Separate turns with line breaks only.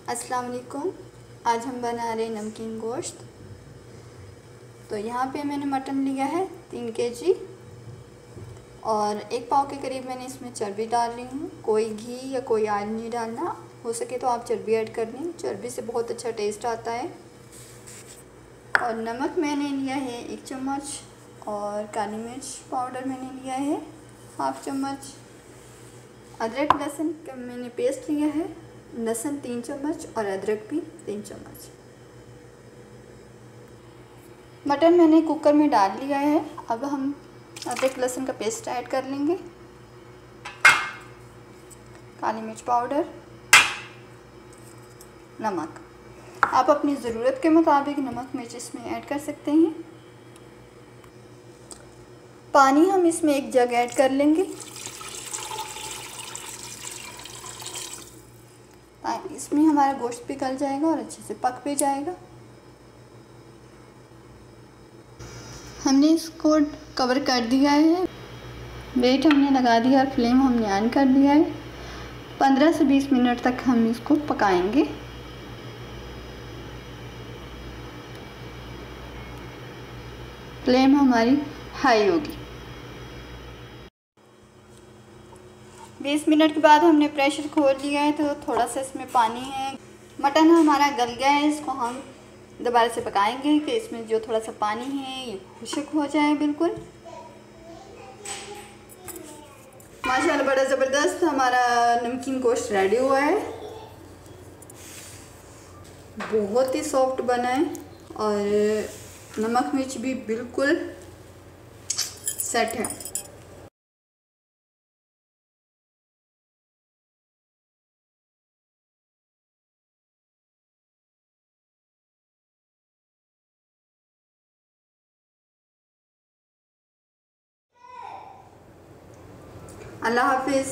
अस्सलाम वालेकुम। आज हम बना रहे हैं नमकीन गोश्त। तो यहाँ पे मैंने मटन लिया है 3 केजी और 1 पाव के करीब मैंने इसमें चर्बी डाल रही हूँ। कोई घी या कोई ऑयल नहीं डालना, हो सके तो आप चर्बी ऐड कर लें, चर्बी से बहुत अच्छा टेस्ट आता है। और नमक मैंने लिया है 1 चम्मच और काली मिर्च पाउडर मैंने लिया है हाफ़ चम्मच। अदरक लहसुन का मैंने पेस्ट लिया है, लहसुन 3 चम्मच और अदरक भी 3 चम्मच। मटन मैंने कुकर में डाल लिया है। अब हम अदरक लहसुन का पेस्ट ऐड कर लेंगे, काली मिर्च पाउडर, नमक। आप अपनी ज़रूरत के मुताबिक नमक मिर्च इसमें ऐड कर सकते हैं। पानी हम इसमें 1 जग ऐड कर लेंगे। इसमें हमारा गोश्त भी गल जाएगा और अच्छे से पक भी जाएगा। हमने इसको कवर कर दिया है, वेट हमने लगा दिया और फ्लेम हमने ऑन कर दिया है। 15 से 20 मिनट तक हम इसको पकाएंगे। फ्लेम हमारी हाई होगी। 20 मिनट के बाद हमने प्रेशर खोल लिया है, तो थोड़ा सा इसमें पानी है। मटन हमारा गल गया है, इसको हम दोबारा से पकाएंगे कि इसमें जो थोड़ा सा पानी है ये खुश्क हो जाए बिल्कुल। माशाल्लाह बड़ा ज़बरदस्त हमारा नमकीन गोश्त रेडी हुआ है। बहुत ही सॉफ्ट बना है और नमक मिर्च भी बिल्कुल सेट है। अल्लाह हाफिज़।